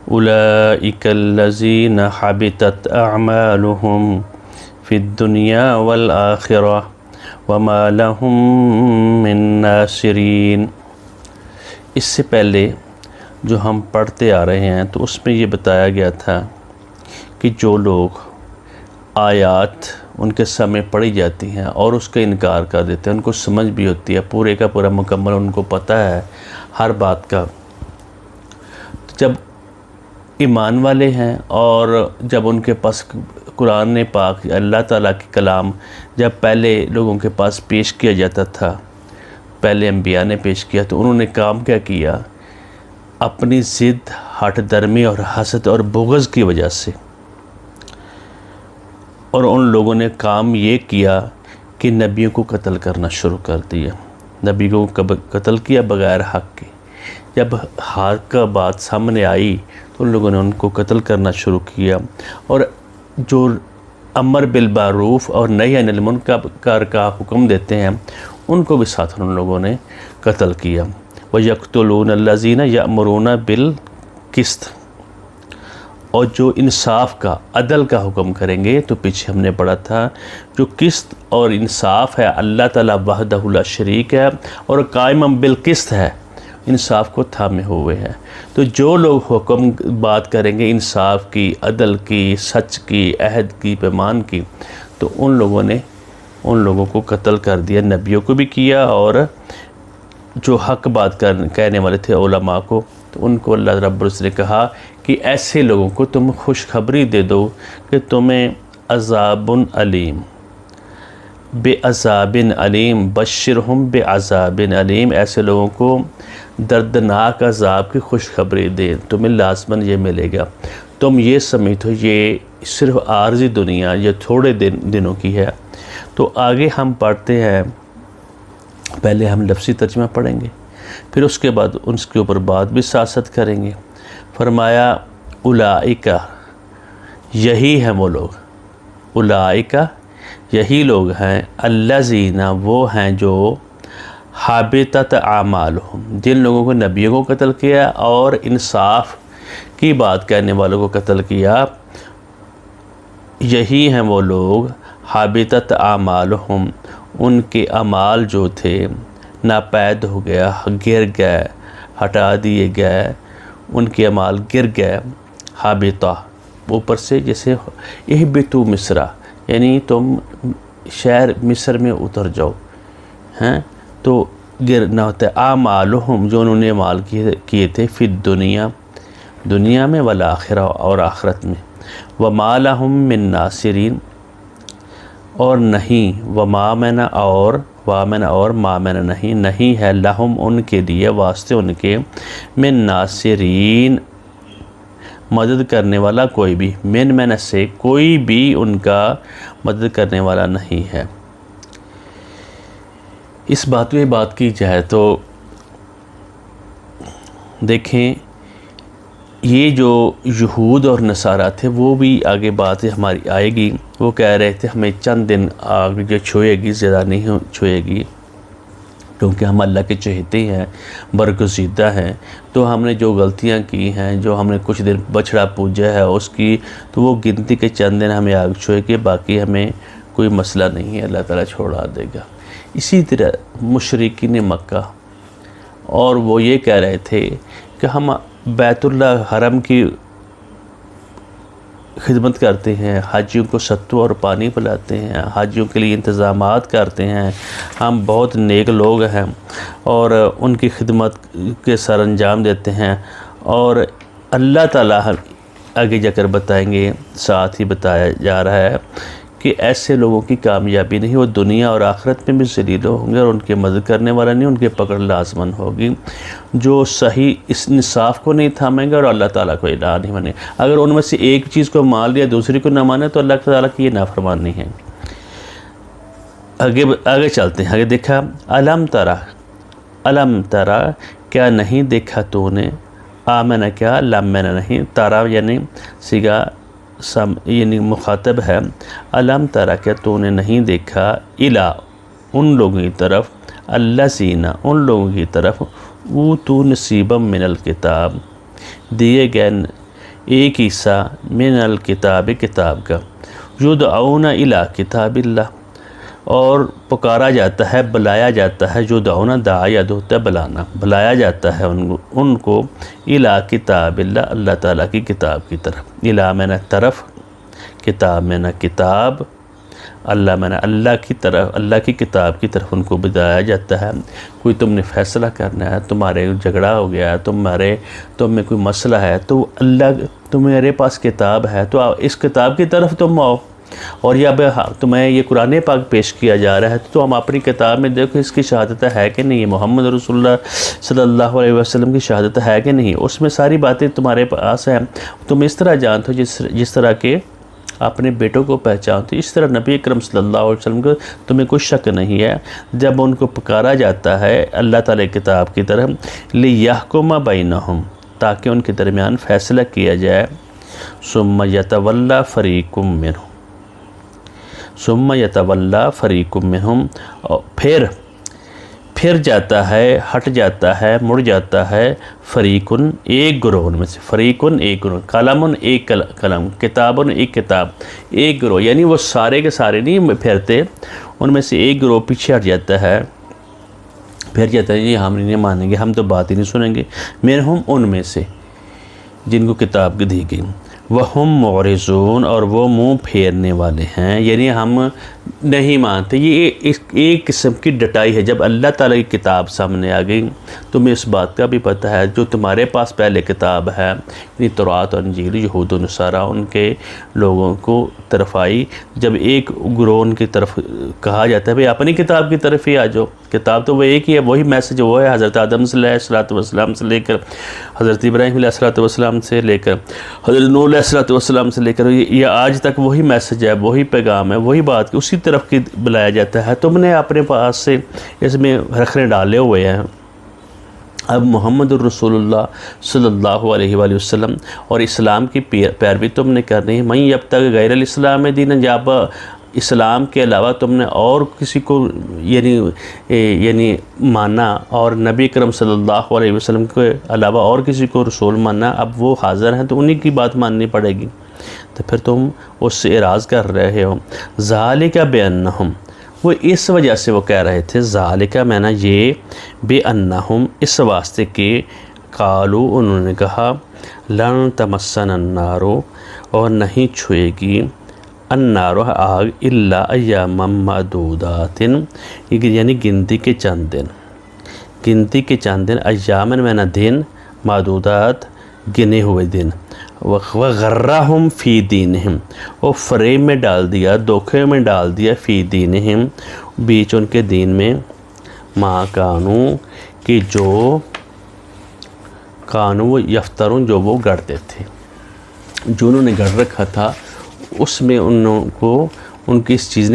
اولئک الذین حبطت اعمالهم فی الدنیا والآخرہ وما لهم من ناصرین۔ اس سے پہلے جو ہم پڑھتے آ رہے ہیں تو اس میں یہ بتایا گیا تھا کہ جو لوگ آیات ان کے سامنے پڑھی جاتی ہیں اور اس کا انکار کر دیتے ہیں، ان کو سمجھ بھی ہوتی ہے، پورے کا پورا مکمل ان کو پتہ ہے ہر بات کا، جب ایمان والے ہیں اور جب ان کے پاس قرآن پاک اللہ تعالیٰ کے کلام جب پہلے لوگوں کے پاس پیش کیا جاتا تھا، پہلے انبیاء نے پیش کیا، تو انہوں نے کام کیا کیا؟ اپنی ضد، ہٹ درمی اور حسد اور بغض کی وجہ سے، اور ان لوگوں نے کام یہ کیا کہ نبیوں کو قتل کرنا شروع کر دیا، نبی کو قتل کیا بغیر حق کے۔ جب حق کا بات سامنے آئی تو ان لوگوں نے ان کو قتل کرنا شروع کیا، اور جو امر بالمعروف اور نہی عن المنکر کا حکم دیتے ہیں ان کو بھی ساتھ ان لوگوں نے قتل کیا۔ وَيَقْتُلُونَ الَّذِينَ يَأْمُرُونَ بِالْقِسْطِ، اور جو انصاف کا، عدل کا حکم کریں گے، تو پیچھے ہم نے پڑھا تھا جو قسط اور انصاف ہے، اللہ تعالیٰ وحدہ لا شریک ہے اور قائم بالقسط ہے، انصاف کو تھامے ہوئے ہیں۔ تو جو لوگ حکم بات کریں گے انصاف کی، عدل کی، سچ کی، عہد کی، پیمان کی، تو ان لوگوں نے ان لوگوں کو قتل کر دیا، نبیوں کو بھی کیا، اور جو حق بات کہنے والے تھے علماء کو، تو ان کو اللہ رب العزت نے کہا کہ ایسے لوگوں کو تم خوشخبری دے دو کہ تمہیں عذاب علیم، بے عذاب علیم، بشرہم بے عذاب علیم، ایسے لوگوں کو دردناک عذاب کی خوشخبری دے، تمہیں لازماً یہ ملے گا۔ تم یہ سمجھو یہ صرف عارضی دنیا یہ تھوڑے دنوں کی ہے۔ تو آگے ہم پڑھتے ہیں، پہلے ہم لفظی ترجمہ پڑھیں گے، پھر اس کے بعد اس کے اوپر بات بھی سیاست کریں گے۔ فرمایا اولئک، یہی ہیں وہ لوگ، اولئک یہی لوگ ہیں، الذین وہ ہیں جو حبطت اعمالہم، جن لوگوں کو نبیوں کو قتل کیا اور انصاف کی بات کہنے والوں کو قتل کیا، یہی ہیں وہ لوگ حبطت اعمالہم، ان کے اعمال جو تھے ناپید ہو گیا، گر گئے، ہٹا دیے گئے، ان کے اعمال گر گئے۔ حابطہ اوپر سے جیسے اہبطوا مصر، یعنی تم شہر مصر میں اتر جاؤ، ہیں تو گرنا ہوتا ہے۔ اعمالہم، جو انہوں نے اعمال کیے تھے، فی الدنیا، دنیا میں، والآخرہ، اور آخرت میں، وما لہم من ناصرین، اور نہیں، وما منا اور وامن اور مامن نہیں ہے، لہم ان کے لیے، واسطے ان کے، من ناصرین، مدد کرنے والا کوئی بھی، من سے کوئی بھی ان کا مدد کرنے والا نہیں ہے۔ اس بات پہ بات کی جائے تو دیکھیں، یہ جو یہود اور نصارہ تھے وہ بھی آگے بات ہماری آئے گی، وہ کہہ رہے تھے ہمیں چند دن آگے چھوئے گی، زیادہ نہیں چھوئے گی، کیونکہ ہم اللہ کے چہتے ہیں، برگزیدہ ہیں، تو ہم نے جو غلطیاں کی ہیں، جو ہم نے کچھ دن بچڑا پوجا ہے اس کی، تو وہ گنتی کے چند دن ہمیں آگ چھوئے گی، باقی ہمیں کوئی مسئلہ نہیں ہے، اللہ تعالیٰ چھوڑا دے گا۔ اسی طرح مشرکین مکہ، اور وہ یہ کہہ رہے تھے کہ ہم بیت اللہ حرم کی خدمت کرتے ہیں، حاجیوں کو ستو اور پانی پلاتے ہیں، حاجیوں کے لیے انتظامات کرتے ہیں، ہم بہت نیک لوگ ہیں اور ان کی خدمت کے سر انجام دیتے ہیں، اور اللہ تعالیٰ آگے جا کر بتائیں گے، ساتھ ہی بتایا جا رہا ہے کہ ایسے لوگوں کی کامیابی نہیں، وہ دنیا اور آخرت میں بھی ذلیل ہوں گے، اور ان کے مدد کرنے والا نہیں، ان کے پکڑ لازماً ہوگی، جو صحیح اس انصاف کو نہیں تھامیں گے اور اللہ تعالیٰ کو الہ نہیں مانیں گے۔ اگر ان میں سے ایک چیز کو مان لیا دوسری کو نہ مانے تو اللہ تعالیٰ کی یہ نافرمانی ہے۔ آگے چلتے ہیں، آگے دیکھا، علم ترا، کیا نہیں دیکھا تو نے، آمن کیا، لمن نہیں، ترا یعنی سگا یعنی مخاطب ہے، علم ترا، کیا تو نے نہیں دیکھا، الا ان لوگوں کی طرف، الذین ان لوگوں کی طرف، اوتوا نصیبا من الکتاب، دیے گئے ایک حصہ من الکتاب کتاب کا، یدعون الی کتاب اللہ، اور پکارا جاتا ہے، بلایا جاتا ہے، یدعون داعیت ہوتا ہے بلانا، بلایا جاتا ہے ان کو الی کتاب اللہ، اللہ تعالیٰ کی کتاب کی طرف، الی میں نے طرف، کتاب میں نے کتاب، اللہ میں نے اللہ کی طرف، اللہ کی کتاب کی طرف ان کو بتایا جاتا ہے۔ کوئی تم نے فیصلہ کرنا ہے، تمہارے جھگڑا ہو گیا ہے، تم میں کوئی مسئلہ ہے، تو اللہ تمہارے پاس کتاب ہے، تو اس کتاب کی طرف تم آؤ، اور یہ اب تمہیں یہ قرآن پاک پیش کیا جا رہا ہے، تو ہم اپنی کتاب میں دیکھو اس کی شہادت ہے کہ نہیں، محمد رسول اللہ صلی اللہ علیہ وسلم کی شہادت ہے کہ نہیں، اس میں ساری باتیں تمہارے پاس ہیں، تم اس طرح جانتے ہو جس طرح کہ اپنے بیٹوں کو پہچانتے، اس طرح نبی اکرم صلی اللہ علیہ وسلم کو تمہیں کوئی شک نہیں ہے۔ جب ان کو پکارا جاتا ہے اللہ تعالیٰ کی کتاب کی طرف، لِيَحْكُمَ بَيْنَهُمْ، تاکہ ان کے درمیان فیصلہ کیا جائے، ثُمَّ يَتَوَلَّى فَرِيقٌ مِّنْهُمْ، ثُمَّ يَتَوَلَّى فَرِيقٌ مِّنْهُمْ، اور پھر جاتا ہے، ہٹ جاتا ہے، مڑ جاتا ہے، فریقن ایک گروہ میں سے، فریقن ایک گروہ، قلمن ایک قلم، کتابن ایک کتاب، ایک گروہ، یعنی وہ سارے کے سارے نہیں پھرتے، ان میں سے ایک گروہ پیچھے ہٹ جاتا ہے، پھر جاتا ہے، یہ ہم نہیں مانیں گے، ہم تو بات ہی نہیں سنیں گے، منہم ان میں سے جن کو کتاب دی گئی، وَهُمْ مُعْرِضُونَ، اور وہ منہ پھیرنے والے ہیں، یعنی ہم نہیں مانتے۔ یہ ایک قسم کی ڈٹائی ہے۔ جب اللہ تعالیٰ کی کتاب سامنے آ گئی، تمہیں اس بات کا بھی پتہ ہے، جو تمہارے پاس پہلے کتاب ہے، یعنی تورات اور انجیل، یہود و نصارہ، ان کے لوگوں کو طرف آئی، جب ایک گروہ ان کی طرف کہا جاتا ہے بھئی اپنی کتاب کی طرف ہی آ جاؤ، کتاب تو وہ ایک ہی ہے، وہی میسج وہ ہے، حضرت آدم علیہ السلام سے لے کر حضرت ابراہیم علیہ السلام سے لے کر حضرت نوح علیہ السلام سے لے کر یہ آج تک وہی میسج ہے، وہی پیغام ہے، وہی بات، اسی طرف کی بلایا جاتا ہے۔ تم نے اپنے پاس سے اس میں رکھنے ڈالے ہوئے ہیں۔ اب محمد الرسول اللہ صلی اللہ علیہ وآلہ وسلم اور اسلام کی پیروی تم نے کرنی ہے۔ من یبتغی غیر الاسلام دین، جب اسلام کے علاوہ تم نے اور کسی کو یعنی مانا، اور نبی اکرم صلی اللہ علیہ وسلم کے علاوہ اور کسی کو رسول مانا، اب وہ حاضر ہیں تو انہی کی بات ماننی پڑے گی، تو پھر تم اس سے اعراض کر رہے ہو۔ ذالک بانہم، وہ اس وجہ سے وہ کہہ رہے تھے، ذالک میں نے یہ، بانہم اس واسطے کہ قالو انہوں نے کہا، لن تمسن النار، اور نہیں چھوئے گی النار آگ، الا ایام معدودات، یعنی گنتی کے چند دن، گنتی کے چند دن، ایامن میں نہ دن، معدودات گنے ہوئے دن، وغرہم فی دینہم، اور فریب میں ڈال دیا، دھوکے میں ڈال دیا، فی دینہم بیچ ان کے دین میں، ما کانو کہ جو کانو یفترون جو وہ گڑھتے تھے، جو انہوں نے گڑھ رکھا تھا اس میں ان کی اس چیز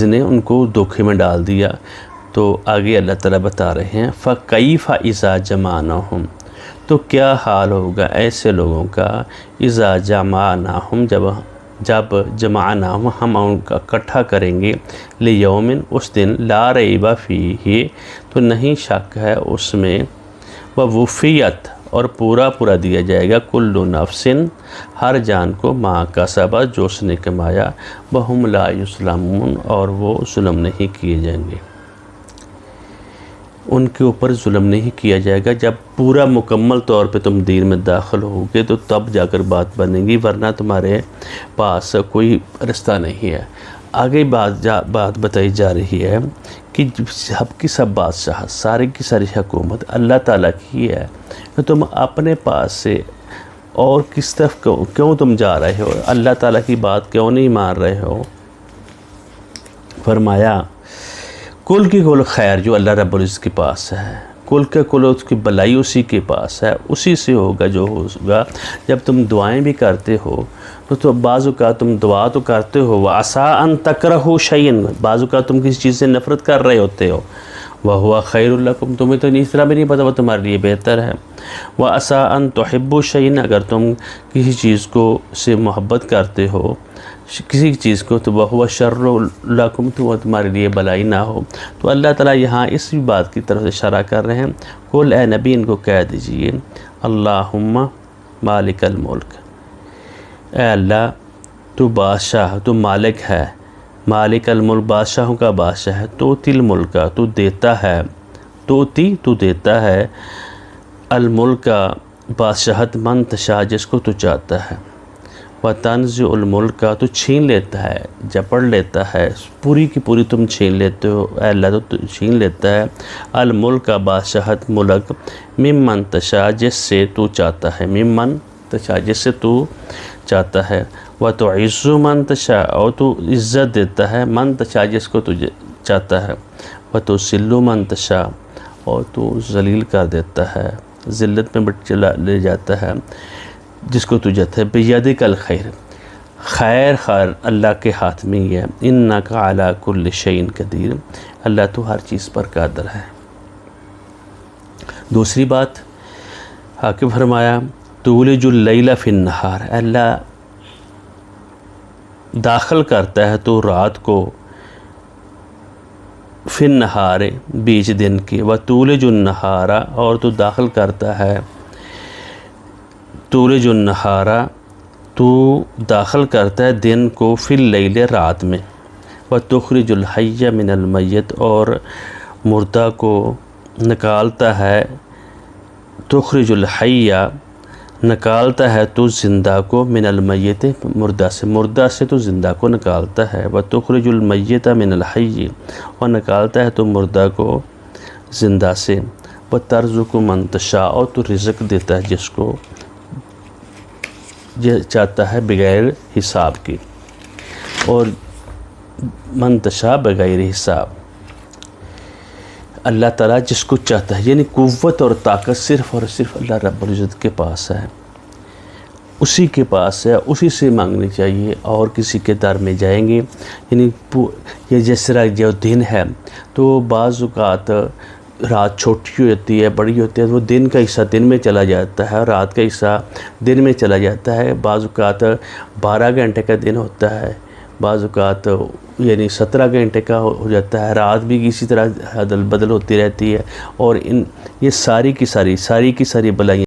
نے ان کو دھوکے میں ڈال دیا۔ تو آگے اللہ تعالیٰ بتا رہے ہیں، فَكَيْفَ إِذَا جَمَعْنَاهُمْ، تو کیا حال ہوگا ایسے لوگوں کا، اِذَا جَمَعْنَاهُمْ جب جمعناہم ہم ان کا اکٹھا کریں گے، لیومن اس دن، لا ریب فیہ تو نہیں شک ہے اس میں، ووفیت اور پورا دیا جائے گا، کل نفس ہر جان کو، ما کسبت جو اس نے کمایا، وہم لا یظلمون اور وہ ظلم نہیں کیے جائیں گے، ان کے اوپر ظلم نہیں کیا جائے گا۔ جب پورا مکمل طور پہ تم دین میں داخل ہوگے تو تب جا کر بات بنے گی، ورنہ تمہارے پاس کوئی رستہ نہیں ہے۔ آگے بات بتائی جا رہی ہے کہ سب کی سب بادشاہ، ساری کی ساری حکومت اللہ تعالیٰ کی ہے، تو تم اپنے پاس سے اور کس طرف کیوں تم جا رہے ہو، اللہ تعالیٰ کی بات کیوں نہیں مان رہے ہو؟ فرمایا، کل کی کل خیر جو اللہ رب العزت کے پاس ہے، کل کے کل اس کی بلائی اسی کے پاس ہے، اسی سے ہوگا جو ہوگا۔ جب تم دعائیں بھی کرتے ہو تو بعض اوقات تم دعا تو کرتے ہو، وَعَسَىٰ أَن تَكْرَهُوا شَيْئًا، بعض اوقات تم کسی چیز سے نفرت کر رہے ہوتے ہو، وَهُوَ خَيْرٌ لَكُمْ تمہیں تو اس طرح بھی نہیں پتہ وہ تمہارے لیے بہتر ہے، وَعَسَىٰ أَن تُحِبُّوا شَيْئًا اگر تم کسی چیز کو سے محبت کرتے ہو، کسی چیز کو تو وہ شر لکم، تو وہ تمہارے لیے بلائی نہ ہو۔ تو اللہ تعالیٰ یہاں اس بھی بات کی طرف اشارہ کر رہے ہیں، قل اے نبی ان کو کہہ دیجئے اللہم مالک الملک، اے اللہ تو بادشاہ، تو مالک ہے، مالک الملک بادشاہوں کا بادشاہ ہے، توتی الملک تو دیتا ہے، توتی تو دیتا ہے، الملک بادشاہت من تشاء جس کو تو چاہتا ہے، وتنزع الملک تو چھین لیتا ہے، جپڑ لیتا ہے، پوری کی پوری تم چھین لیتے ہو اے اللہ، تو چھین لیتا ہے الملک بادشاہت ملک ممن تشاء جس سے تو چاہتا ہے، ممن تشاء جس سے تو چاہتا ہے، وتعز من تشاء اور تو عزت دیتا ہے من تشاء جس کو تو چاہتا ہے، وتذل من تشاء اور تو ذلیل کر دیتا ہے، ذلت میں چلا لے جاتا ہے جس کو تو چاہتا ہے، بیدک الخیر، خیر اللہ کے ہاتھ میں ہی ہے، انک علی کل شیء قدیر، اللہ تو ہر چیز پر قادر ہے۔ دوسری بات آگے فرمایا تولج اللیل فی النہار، اللہ داخل کرتا ہے تو رات کو فی النہار بیچ دن کی، وتولج النہار اور تو داخل کرتا ہے، تولج النہار تو داخل کرتا ہے دن کو فی اللیل رات میں، وتخرج الحی من المیت اور مردہ کو نکالتا ہے، تخرج الحی نکالتا ہے تو زندہ کو من المیت مردہ سے تو زندہ کو نکالتا ہے، وتخرج المیت من الحی اور نکالتا ہے تو مردہ کو زندہ سے، وترزق من تشاء اور تو رزق دیتا ہے جس کو چاہتا ہے بغیر حساب کی، اور من تشاء بغیر حساب، اللہ تعالیٰ جس کو چاہتا ہے، یعنی قوت اور طاقت صرف اور صرف اللہ رب العزت کے پاس ہے، اسی کے پاس ہے، اسی سے مانگنی چاہیے، اور کسی کے در میں جائیں گے یعنی یہ جس طرح جو دن ہے تو بعض اوقات رات چھوٹی ہوتی ہے، بڑی ہوتی ہے، وہ دن کا حصہ دن میں چلا جاتا ہے، رات کا حصہ دن میں چلا جاتا ہے، بعض اوقات 12 گھنٹے کا دن ہوتا ہے، بعض اوقات یعنی 17 گھنٹے کا ہو جاتا ہے، رات بھی اسی طرح عدل بدل ہوتی رہتی ہے، اور یہ ساری کی ساری بلائیاں